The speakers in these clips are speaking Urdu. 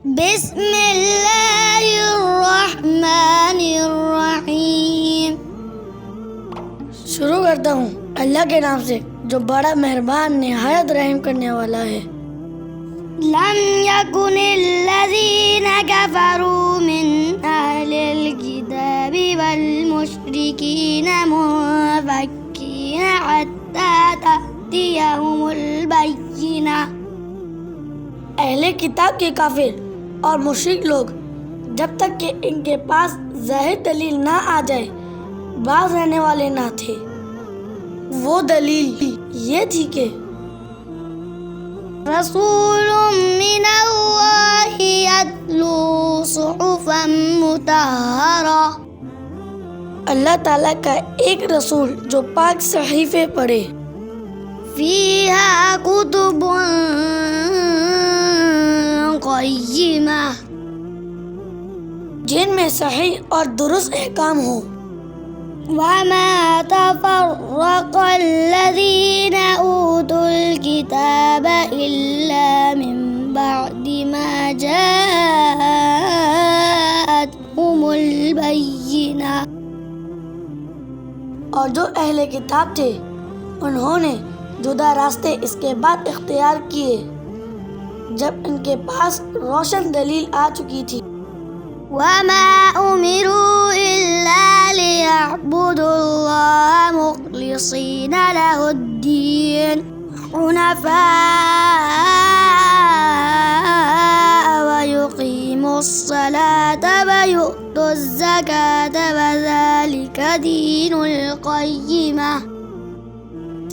بسم اللہ الرحمن الرحیم۔ شروع کرتا ہوں اللہ کے نام سے جو بڑا مہربان نہایت رحم کرنے والا ہے۔ لم يكن الذين كفروا من أهل الكتاب والمشركين منفكين حتى تأتيهم البينة۔ اہل کتاب کے کافر اور مشرک لوگ جب تک کہ ان کے پاس ظاہر دلیل نہ آ جائے باز رہنے والے نہ تھے۔ وہ دلیل یہ تھی کہ رسول من اللہ یتلو صحفا مطہرہ، اللہ تعالیٰ کا ایک رسول جو پاک صحیفے پڑھے، فیہا کتب قیمہ، جن میں صحیح اور درست احکام ہوں۔ وما تفرق الذين أوتوا الكتاب إلا من بعد ما جاءتهم البينة۔ اور جو اہل کتاب تھے انہوں نے جدا راستے اس کے بعد اختیار کیے جب ان کے پاس روشن دلیل آ چکی تھی۔ وما أمروا إلا ليعبدوا الله مخلصين له الدين حنفاء ويقيموا الصلاة ويؤتوا الزكاة وذلك دين القيمة۔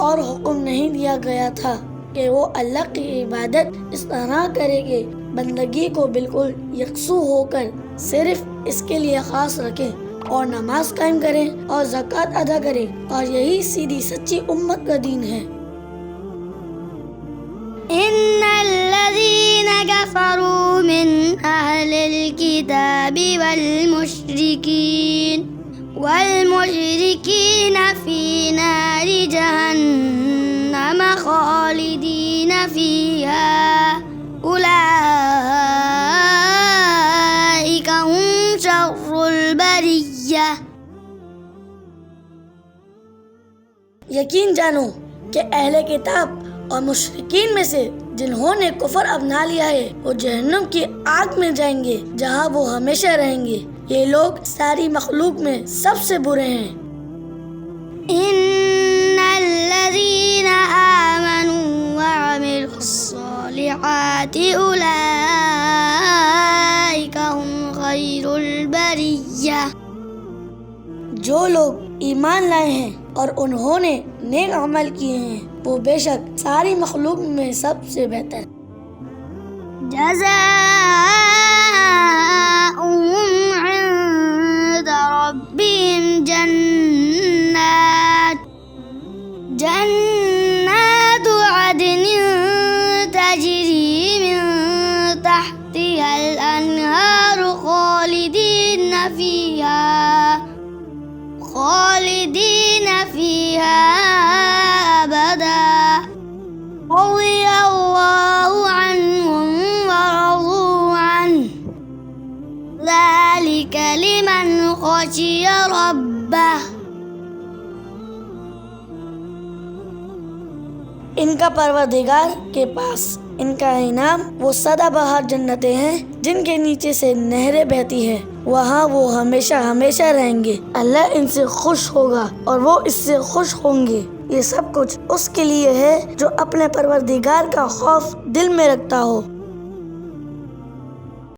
اور حکم نہیں دیا گیا تھا کہ وہ اللہ کی عبادت اس طرح کرے کہ بندگی کو بالکل یکسو ہو کر صرف اس کے لیے خاص رکھیں اور نماز قائم کریں اور زکوٰۃ ادا کریں، اور یہی سیدھی سچی امت کا دین ہے۔ ان الذين كفروا من اهل الكتاب والمشركين في نار جهنم خالدين فيها أولئك هم شر البرية۔ یقین جانو کہ اہل کتاب اور مشرکین میں سے جنہوں نے کفر اپنا لیا ہے وہ جہنم کی آگ میں جائیں گے جہاں وہ ہمیشہ رہیں گے۔ یہ لوگ ساری مخلوق میں سب سے برے ہیں۔ ان الذين آمنوا وعملوا الصالحات أولئك هم خير البرية۔ جو لوگ ایمان لائے ہیں اور انہوں نے نیک عمل کیے ہیں وہ بے شک ساری مخلوق میں سب سے بہتر۔ جزاؤهم عند ربهم جنات عدن تجري من تحتها الأنهار خالدين فيها أبدا رضي الله عنهم ورضوا عنه ذلك لمن خشي ربه۔ ان کا پروردگار کے پاس ان کا انعام وہ سدا بہار جنتیں ہیں جن کے نیچے سے نہریں بہتی ہیں، وہاں وہ ہمیشہ ہمیشہ رہیں گے۔ اللہ ان سے خوش ہوگا اور وہ اس سے خوش ہوں گے۔ یہ سب کچھ اس کے لیے ہے جو اپنے پروردگار کا خوف دل میں رکھتا ہو۔